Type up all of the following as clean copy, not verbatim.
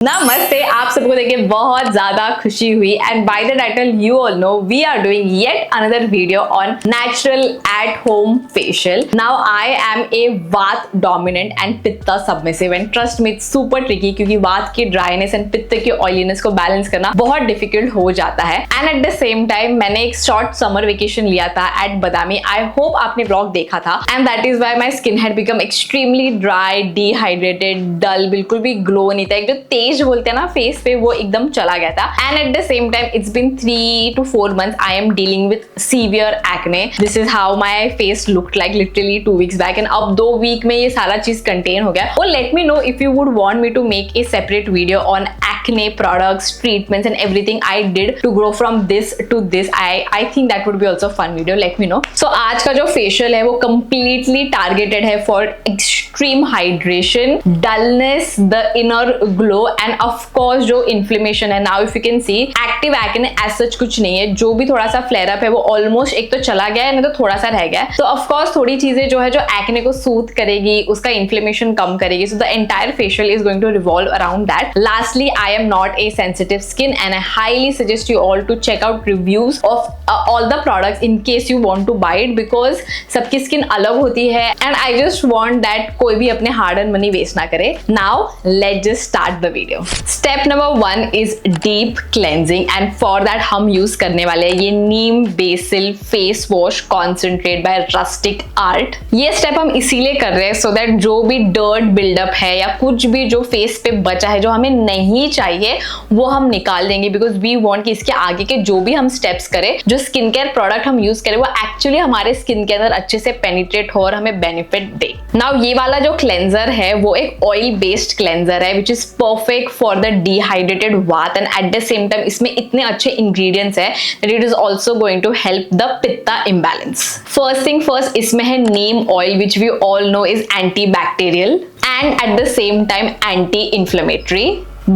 नमस्ते, आप सबको देख के बहुत ज्यादा खुशी हुई and by the title you all know we are doing yet another video on natural at home facial. Now I am a vata dominant and pitta submissive and trust me it's super tricky क्योंकि वात की dryness and पित्त की oiliness को balance करना बहुत difficult हो जाता है. And at the same time मैंने एक शॉर्ट समर वेकेशन लिया था एट बदामी. आई होप आपने ब्लॉग देखा था and that is why my skin had become extremely dry, dehydrated, dull, बिल्कुल भी ग्लो नहीं था. एक जो तेज बोलते हैं ना फेस पे, वो एकदम चला गया था. And at the same time it's been 3 to 4 months I am dealing with severe acne. This is how my face looked like literally 2 weeks back and अब 2 week में ये सारा चीज कंटेन हो गया. और let me know if you would want me to make a separate video on acne products, treatments and everything I did to grow from this to this. I think that would be also a fun video. Let me know. So आज का जो facial है वो completely targeted है for extreme hydration, dullness, the inner glow and of course जो inflammation है. Now if you can see active acne as such कुछ नहीं है. जो भी थोड़ा सा flare up है वो almost एक तो चला गया है, नहीं तो थोड़ा सा रह गया है. तो of course थोड़ी चीजें जो है जो acne को soothe करेगी, उसका inflammation कम करेगी. So the entire facial is going to revolve around that. Lastly, I am not a sensitive skin and I highly suggest you all to check out reviews of all the products in case you want to buy it because सबकी skin अलग होती है and I just want that कोई भी अपने hard earned money waste ना करे. Now let's just start the video. Step number 1 is deep cleansing and for that हम use करने वाले हैं ये neem basil face wash concentrate by Rustic Art. ये स्टेप हम इसीलिए कर रहे हैं so that जो भी dirt buildup है या कुछ भी जो फेस पे बचा है जो हमें नहीं चाहिए वो हम निकाल देंगे बिकॉज वी वांट कि इसके आगे के जो भी हम स्टेप्स करें, जो स्किन केयर प्रोडक्ट हम यूज करें वो एक्चुअली हमारे स्किन के अंदर अच्छे से पेनिट्रेट हो और हमें बेनिफिट दे. नाउ ये वाला जो क्लेंजर है वो एक ऑयल बेस्ड क्लेंजर है which is perfect for the dehydrated vata and at the same time इसमें इतने अच्छे इंग्रेडिएंट्स है that it is also going to help the pitta imbalance. First thing first, इसमें है neem oil which we all know is antibacterial and at the same time anti-inflammatory.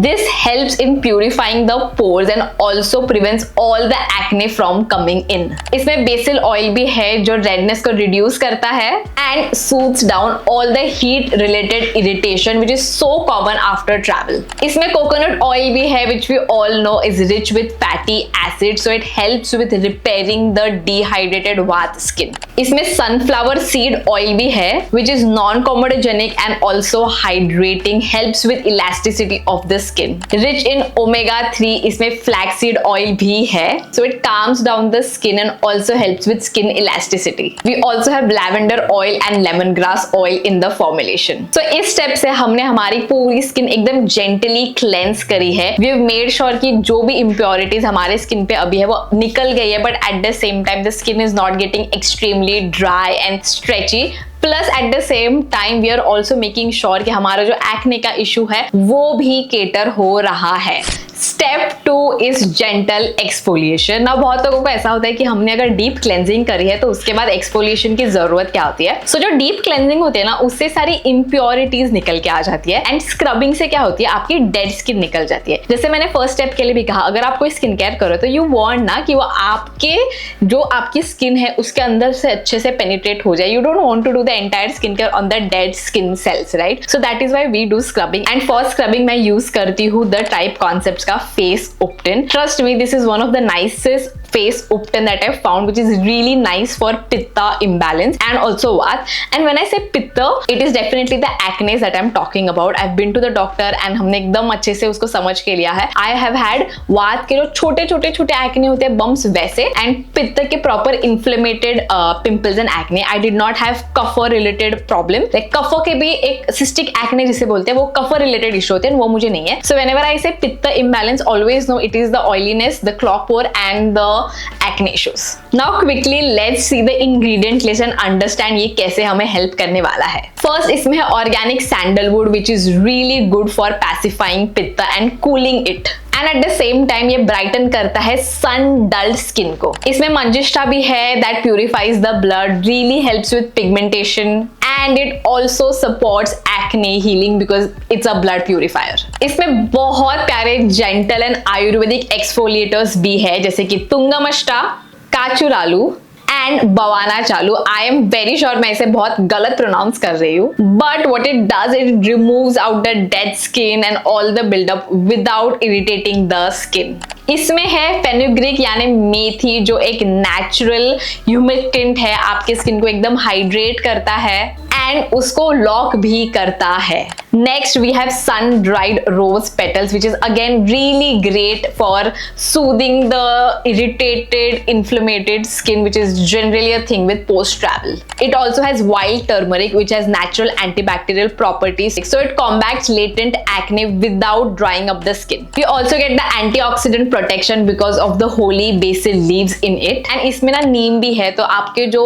This helps in purifying the pores and also prevents all the acne from coming in. इसमें basil oil भी है जो redness को reduce करता है and soothes down all the heat related irritation which is so common after travel. इसमें coconut oil भी है which we all know is rich with fatty acid so it helps with repairing the dehydrated vat skin. इसमें sunflower seed oil भी है which is non-comedogenic and also hydrating, helps with elasticity of the skin. Rich in omega 3, इसमें flaxseed oil भी है so it calms down the skin and also helps with skin elasticity. We also have lavender oil and lemongrass oil in the formulation. So इस step से हमने हमारी पूरी skin एकदम gently cleanse करी है. We have made sure कि जो भी impurities हमारे स्किन पे अभी है वो निकल गई है but at the same time the skin is not getting extremely dry and stretchy. Plus at the same time we are also making sure कि हमारा जो एक्ने का इशू है वो भी केटर हो रहा है. Step 2 is gentle exfoliation. ना बहुत लोगों को ऐसा होता है कि हमने अगर डीप क्लेंजिंग करी है तो उसके बाद एक्सफोलिएशन की जरूरत क्या होती है. सो जो डीप क्लेंजिंग होती है ना उससे सारी इम्प्योरिटीज निकल के आ जाती है एंड स्क्रबिंग से क्या होती है आपकी डेड स्किन निकल जाती है. जैसे मैंने फर्स्ट स्टेप के लिए भी कहा अगर आप कोई स्किन केयर करो तो यू वांट ना कि वो आपके जो आपकी स्किन है उसके अंदर से अच्छे से पेनिट्रेट हो जाए. You don't want to do the entire skin care on the dead skin cells, right? So that is why we do scrubbing and for scrubbing मैं यूज करती हूँ द टाइप कॉन्सेप्ट का face ubtan. Trust me, this is one of the nicest face upton that I've found which is really nice for pitta imbalance and also vat. And when I say pitta, it is definitely the acne that I'm talking about. I've been to the doctor and हमने एकदम अच्छे से उसको समझ के लिया है. I have had वात के जो छोटे छोटे छोटे acne होते हैं bumps वैसे and पित्त के proper inflamed pimples and acne. I did not have कफर related problem. Like कफर के भी एक cystic acne जिसे बोलते हैं वो कफर related issue होते हैं वो मुझे नहीं है. So whenever I say pitta imbalance, always know it is the oiliness, the clog pore and the acne issues. Now quickly let's see the ingredient list and understand ये कैसे हमें help करने वाला है. First इसमें है organic sandalwood which is really good for pacifying pitta and cooling it. And at the same time ये Brighton करता है सन डल्ड स्किन को. इसमें मंजिष्ठा भी है that purifies the blood, really helps with pigmentation and it also supports acne healing because it's a blood purifier. इसमें बहुत प्यारे जेंटल एंड आयुर्वेदिक एक्सफोलिएटर्स भी है जैसे कि तुंगमष्टा, काचुरालू एंड बवाना चालू। आई एम वेरी श्योर मैं इसे बहुत गलत प्रोनाउंस कर रही हूँ, but what it does, it removes out the dead skin and all the buildup without irritating the skin. इसमें है फेनुग्रीक यानी मेथी, जो एक नेचुरल ह्यूमिडेंट है, आपके स्किन को एकदम हाइड्रेट करता है एंड उसको लॉक भी करता है। Next we have sun dried rose petals which is again really great for soothing the irritated inflamed skin which is generally a thing with post travel. It also has wild turmeric which has natural antibacterial properties, so it combats latent acne without drying up the skin. We also get the antioxidant protection because of the holy basil leaves in it, and इसमें ना नीम भी है, तो आपके जो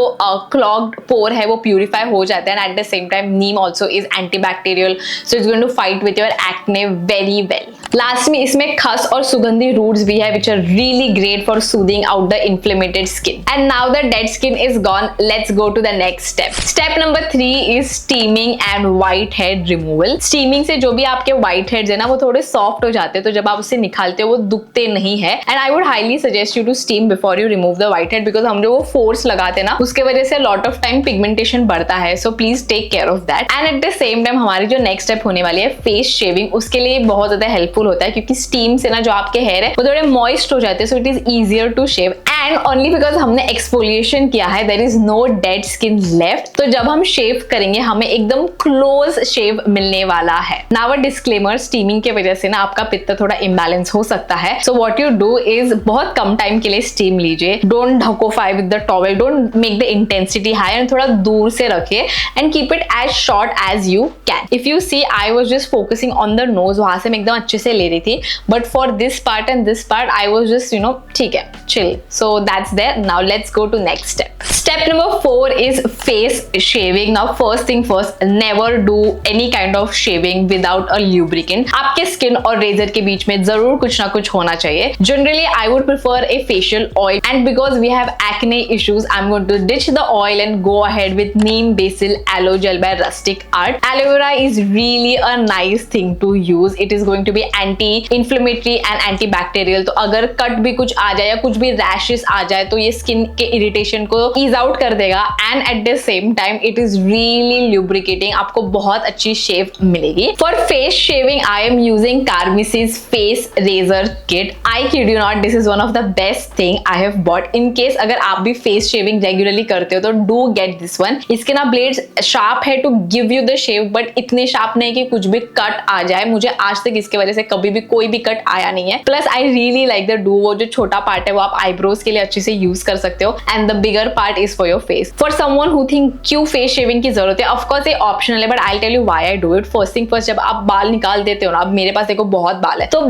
clogged pore है वो purify हो जाता है, and at the same time neem also is antibacterial, so it's going to fight with your acne very well. Last में इसमें खस और सुगंधी roots भी है which are really great for soothing out the inflamed skin. And now the dead skin is gone, let's go to the next step. Step number 3 is steaming and whitehead removal. Steaming से जो भी आपके whiteheads है ना वो थोड़े soft हो जाते हैं, तो जब आप उसे निकालते हो वो दुखते नहीं है। And I would highly suggest you to steam before you remove the whitehead, because हम जो वो force लगाते हैं ना उसके वजह से lot of time pigmentation बढ़ता है, so please take care of that. And at the same time हमारी जो next step होने वाली है face shaving, उसके लिए बहुत ज्यादा helpful होता है, क्योंकि steam से ना जो आपके hair है वो थोड़े moist हो जाते हैं, so it is easier to shave. And only because हमने exfoliation किया है, there is no dead skin left, तो जब हम शेव करेंगे हमें एकदम क्लोज शेव मिलने वाला है। नाउ अ डिस्क्लेमर, स्टीमिंग की वजह से ना आपका पित्त थोड़ा इम्बैलेंस हो सकता है, so what you do is बहुत कम टाइम के लिए स्टीम लीजिए, डोंट ढकोफाई with the towel, don't make the intensity high, and थोड़ा दूर से रखिए and keep it as short as you can. If you see I was just focusing on the nose, वहां से मैं एकदम अच्छे से ले रही थी, but for this part and this part I was just ठीक है chill, so that's there. Now let's go to next step. Step number 4 is face shaving. Now first thing first, never do any kind of shaving without a lubricant. आपके skin और razor के बीच में जरूर कुछ ना कुछ होना चाहिए। Generally I would prefer a facial oil, and because we have acne issues, I'm going to ditch the oil and go ahead with neem basil aloe gel by Rustic Art. Aloe vera is really a nice thing to use. It is going to be anti-inflammatory and antibacterial. तो अगर cut भी कुछ आ जाए या कुछ भी rashes आ जाए तो ये स्किन के इरिटेशन को ईज आउट कर देगा, and at the same time it is really lubricating, आपको बहुत अच्छी शेव मिलेगी। For face shaving I am using Carmesi face razor kit. I kid you not, this is one of the best thing I have bought. In case अगर आप भी face shaving regularly करते हो तो डू गेट दिस वन। इसके ना blades sharp है to give you the shave, but इतने शार्प नहीं कि कुछ भी कट आ जाए। मुझे आज तक इसके वजह से कभी भी कोई भी कट आया नहीं है। Plus I really like the do, वो जो छोटा पार्ट है वो आप आईब्रोज के लिए अच्छे से यूज कर सकते हो, and the bigger part is for your face. For someone who think क्यों फेस शेविंग की जरूरत है, ऑफ कोर्स ये ऑप्शनल है, but I tell you why I do it. First thing first, जब आप बाल निकाल देते हो ना, अब मेरे पास देखो बहुत बाल है, तो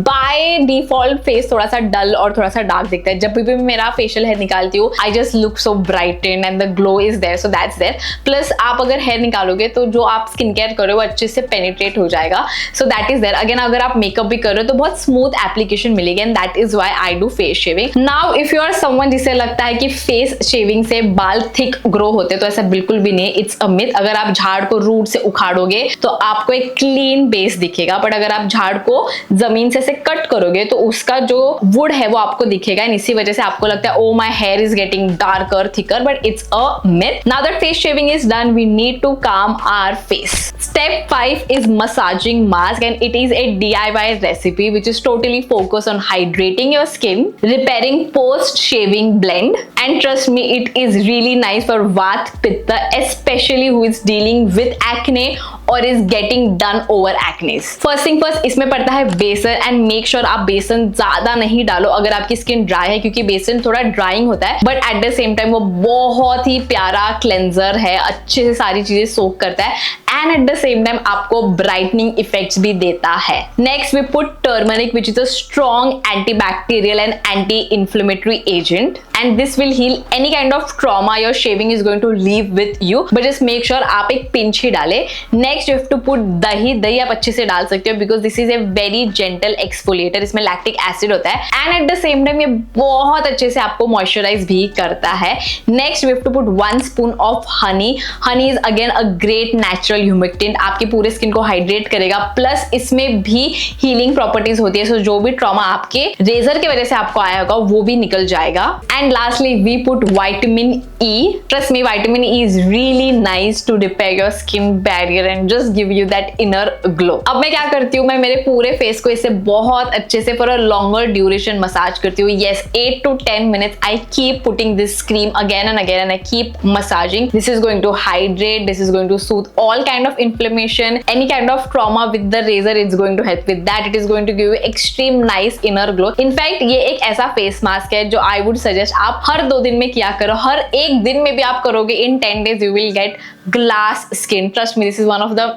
बाय डिफॉल्ट फेस थोड़ा सा डल और थोड़ा सा डार्क दिखता है। जब भी मेरा फेशियल हेयर निकालती हूँ I just look so brightened and the glow is there, so that's there. Plus आप अगर हेयर निकालोगे तो जो आप स्किन केयर करो वो अच्छे से पेनिट्रेट हो जाएगा, so that is there. Again अगर आप मेकअप भी कर रहे हो तो बहुत स्मूथ एप्लीकेशन मिलेगी, and that is why I do face shaving. Now if you are someone जिसे लगता है कि फेस शेविंग से बाल थिक ग्रो होते, तो ऐसा बिल्कुल भी नहीं, इट्स अ मिथ। अगर आप झाड़ को रूट से उखाड़ोगे तो आपको एक क्लीन बेस दिखेगा, बट अगर आप झाड़ को जमीन से कट करोगे तो उसका जो वुड है वो आपको दिखेगा, एंड इसी वजह से आपको लगता है oh my hair is getting darker thicker, but it's a myth. Now that face shaving is done, we need to calm our face. Step 5 is massaging mask, and it is a DIY recipe which is totally focused on hydrating your skin, repairing post-shaving blend, and trust me, it is really nice for Vata Pitta, especially who is dealing with acne or is getting done over acne. First thing first, इसमें पड़ता है बेसन, and make sure आप बेसन ज्यादा नहीं डालो अगर आपकी स्किन ड्राई है, क्योंकि बेसन थोड़ा ड्राइंग होता है, but at the same time वो बहुत ही प्यारा क्लेंजर है, अच्छे से सारी चीजें सोक करता है, and at the same time आपको ब्राइटनिंग इफेक्ट्स भी देता है। Next we put turmeric which is a strong antibacterial and anti inflammatory agent, and this will heal any kind of trauma your shaving is going to leave with you, but just make sure आप एक pinch ही डालें। Next you have to put दही। दही आप अच्छे से डाल सकते हो because this is a very gentle exfoliator, इसमें lactic acid होता है, and at the same time ये बहुत अच्छे से आपको moisturize भी करता है। Next we have to put 1 spoon of honey. Honey is again a great natural humectant, आपके पूरे स्किन को हाइड्रेट करेगा, प्लस इसमें भी हीलिंग प्रॉपर्टीज होती है, सो जो भी ट्रॉमा आपके रेजर की वजह से आपको आया होगा वो भी निकल जाएगा। And And lastly, we put vitamin E. Trust me, vitamin E is really nice to repair your skin barrier and just give you that inner glow. अब मैं क्या करती हूँ, मैं मेरे पूरे फेस को इससे बहुत अच्छे से for a longer duration massage करती हूँ. Yes, 8 to 10 minutes I keep putting this cream again and again and I keep massaging. This is going to hydrate, this is going to soothe all kind of inflammation, any kind of trauma with the razor, it's going to help with that. It is going to give you extreme nice inner glow. In fact, ये एक ऐसा face mask है जो I would suggest आप हर 2 दिन में किया करो. हर एक दिन में भी आप करोगे, in 10 days you will get glass skin. Trust me, this is one of the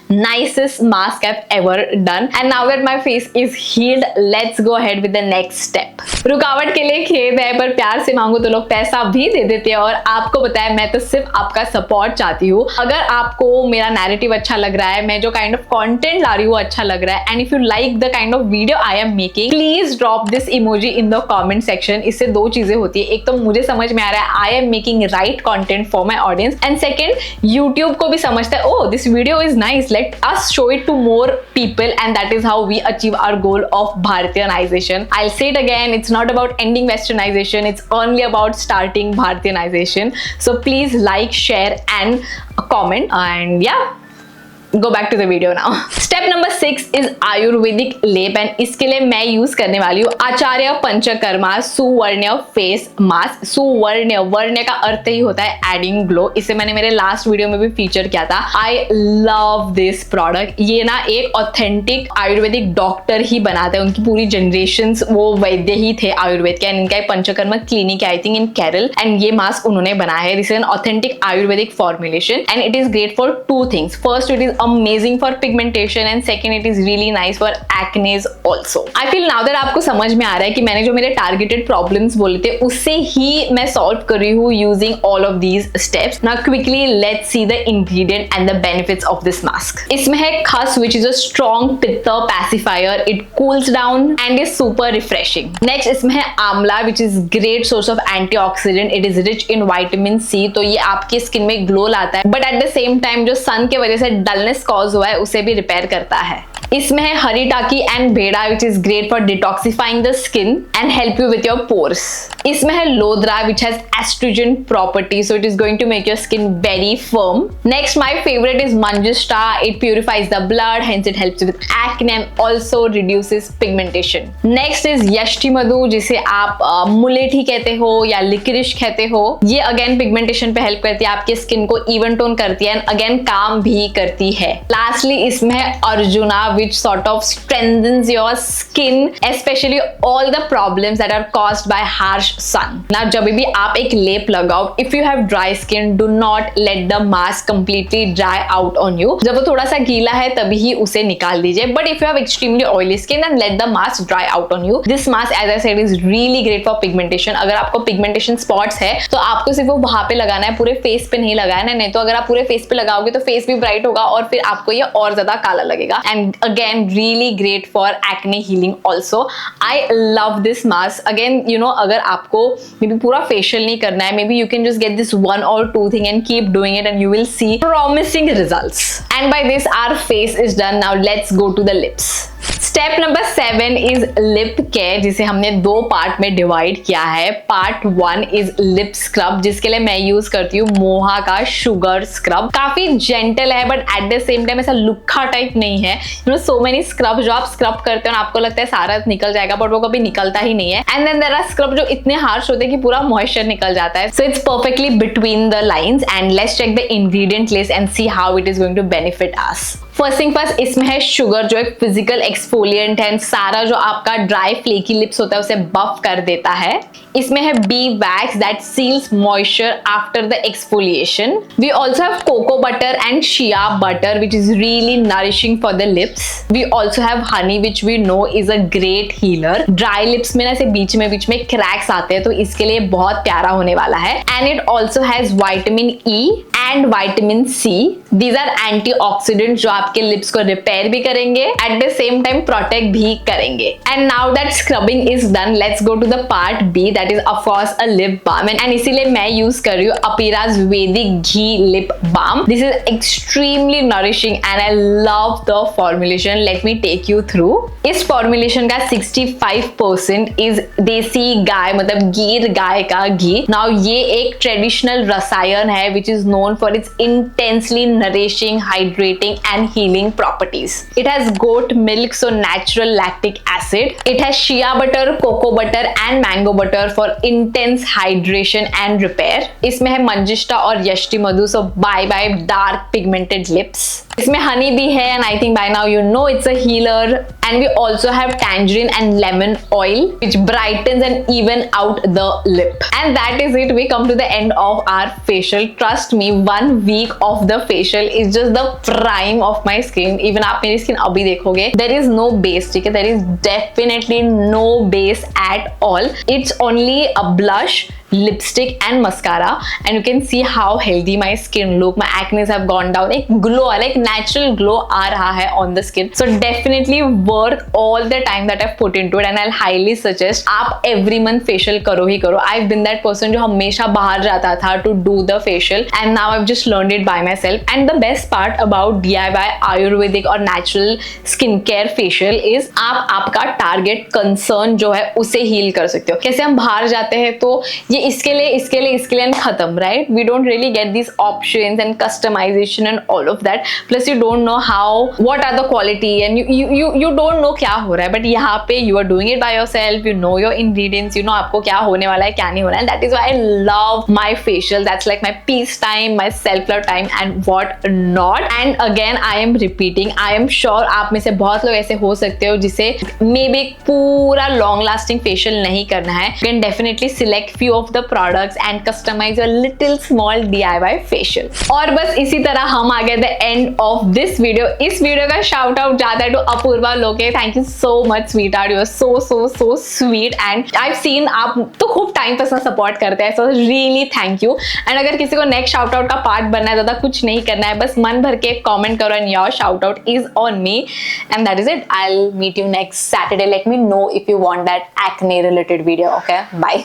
nicest mask I've ever done. And now that my face is healed, let's go ahead with the next step. रुकावट के लिए खेद है, पर प्यार से मांगो तो लोग पैसा भी दे देते हैं. और आपको पता है, मैं तो सिर्फ आपका सपोर्ट चाहती हूँ. अगर आपको मेरा नैरेटिव अच्छा लग रहा है, मैं जो काइंड ऑफ कंटेंट ला रही हूँ अच्छा लग रहा है, and if you like the kind of video I am making, please drop this emoji in the comment section. इससे 2 चीजें होती है. एक तो मुझे समझ में आ रहा है I am making right content for my audience, and second YouTube को भी समझता है, oh this video is nice, let us show it to more people, and that is how we achieve our goal of Bharatiyanization. I'll say it again, it's not about ending westernization, it's only about starting Bharatiyanization. So please like, share and comment, and yeah, go back to the video now. Step number 6 is Ayurvedic lip, and इसके लिए मैं use करने वाली हूँ आचार्य panchakarma सुवर्ण्य face mask. सुवर्ण्य, वर्ण्य का अर्थ ही होता है adding glow. इसे मैंने मेरे लास्ट वीडियो में भी फीचर किया था. I love this product. ये ना एक ऑथेंटिक आयुर्वेदिक डॉक्टर ही बनाते हैं. उनकी पूरी जनरेशन वो वैद्य ही थे आयुर्वेद के, एंड इनका एक पंचकर्मा क्लिनिक है I think in Kerala, and ये मास्क उन्होंने बनाया है. This is an authentic Ayurvedic formulation, and it is great for 2 things. First, it is amazing for pigmentation, and second, it is really nice for acne also. I feel now that आपको समझ में आ रहा है कि मैंने जो मेरे टारगेटेड प्रॉब्लम्स बोले थे उससे ही मैं सॉल्व कर रही हूँ using all of these steps. Now quickly let's see the ingredient and the benefits of this mask. इसमें है खस, which is a strong pitta pacifier. It cools down and is super refreshing. Next इसमें है आंवला, which is great source of antioxidant. It is rich in vitamin C, तो ये आपकी skin में glow लाता है, but at the same time जो सन के वजह से डलनेस कॉज हुआ है उसे भी रिपेयर करता है. इसमें है haritaki and baheda, which is great for detoxifying the skin and help you with your pores. इसमें है lodhra, which has estrogen property, so it is going to make your skin very firm. Next my favourite is manjishtha. It purifies the blood, hence it helps with acne and also reduces pigmentation. Next is yashti madhu, जिसे आप मुलेठी कहते हो या लिक्रिश कहते हो. ये again pigmentation पे help करती है, आपकी स्किन को इवन टोन करती है, एंड अगेन काम भी करती है. लास्टली इसमें है arjuna, which sort of strengthens your skin, especially all the problems that are caused by harsh sun. Now जब भी आप एक लेप लगाओ, if you have dry skin, do not let the mask completely dry out on you. जब वो थोड़ा सा गीला है तभी ही उसे निकाल दीजिए. But if you have extremely oily skin, then let the mask dry out on you. This mask, as I said, is really great for pigmentation. अगर आपको pigmentation spots है तो आपको सिर्फ वो वहां पे लगाना है, पूरे फेस पे नहीं लगाना है. नहीं तो अगर आप पूरे फेस पे लगाओगे तो फेस भी ब्राइट होगा और फिर आपको ये और ज्यादा काला लगेगा. And again, really great for acne healing also. I love this mask. Again, you know, अगर आपको maybe पूरा facial नहीं करना है, maybe you can just get this 1 or 2 thing and keep doing it, and you will see promising results. And by this, our face is done. Now let's go to the lips. Step number 7 is lip care, जिसे हमने 2 part में divide किया है. Part 1 is lip scrub, जिसके लिए मैं use करती हूँ मोहा का शुगर स्क्रब. काफी जेंटल है but at the same time ऐसा लुक्खा टाइप नहीं है. You know so many scrub जो आप स्क्रब करते हो आपको लगता है सारा निकल जाएगा, बट वो कभी निकलता ही नहीं है. And then there are scrub जो इतने हार्श होते हैं कि पूरा मॉइस्चर निकल जाता है. So it's perfectly between the lines. And let's check the ingredient list and see how it is going to benefit us. First thing first, इसमें है शुगर, जो एक फिजिकल एक्सफोलिएंट है, सारा जो आपका ड्राई फ्लेकी लिप्स होता है उसे बफ कर देता है. इसमें है bee wax that seals moisture after the exfoliation. We also have cocoa butter and shea butter which is really nourishing for the lips. We also have honey which we know is a great healer. Dry lips में ना ऐसे बीच में cracks आते हैं, तो इसके लिए बहुत प्यारा होने वाला है. And it also has vitamin E and vitamin C. These are antioxidant जो आपके लिप्स को रिपेयर भी करेंगे, at the same time protect भी करेंगे. And now that scrubbing is done, let's go to the part B, that is of course a lip balm. And इसीलिए मैं use कर रही हूँ अपीराज Vedic ghee lip balm. This is extremely nourishing and I love the formulation. Late me take you through. इस formulation का 65% is देसी गाय मतलब गिर गाय का घी. नाउ ये एक ट्रेडिशनल रसायन है which is known for its intensely nourishing, hydrating and healing properties. It has goat milk, so natural lactic acid. It has shea butter, cocoa butter and mango butter for intense hydration and repair. इसमें है मंजिष्ठा और यष्टि मधु, so bye bye dark pigmented lips. इसमें हनी भी है and I think by now you know it's a healer. And we also have tangerine and lemon oil which brightens and even out the lip. And that is it. We come to the end of our facial. Trust me, 1 week of the facial is just the prime of my skin. Even आप मेरी skin अभी देखोगे, there is no base, ठीक है? There is definitely no base at all. It's only a blush, lipstick and mascara, and you can see how healthy my skin look. My acne have gone down. एक glow, like natural glow आ रहा है on the skin. So definitely worth all the time that I've put into it, and I'll highly suggest आप every month facial करो ही करो. I've been that person जो हमेशा बाहर जाता था to do the facial, and now I've just learned it by myself. And the best part about DIY Ayurvedic और natural skincare facial is आप आपका target concern जो है उसे heal कर सकते हो. कैसे हम बाहर जाते हैं तो ये इसके लिए खत्म, right? We don't really get these options and customization and all of that. Plus you don't know what are the quality, and you don't know क्या हो रहा है. But यहाँ पे you are doing it by yourself. You know your ingredients. You know आपको क्या होने वाला है, क्या नहीं होना है. That is why I love my facial. That's like my peace time, my self-love time, and what not. And again, I am repeating. I am sure आप में से बहुत लोग ऐसे हो सकते हो जिसे maybe पूरा long lasting facial नहीं करना है. You can definitely select few of the products and customize your little small DIY facial. और बस इसी तरह हम आ गए the end of this video. इस वीडियो का shout out जाता है to अपूर्वा लोके. Thank you so much sweetheart. You are so sweet and I've seen आप तो खूब टाइम पर सपोर्ट करते हैं, so really thank you. And अगर किसी को next shout out का पार्ट बनना है, ज़्यादा कुछ नहीं करना है, बस मन भर के कमेंट करो and your shout out is on me. And that is it. I'll meet you next Saturday. Let me know if you want that acne related video. Okay, bye.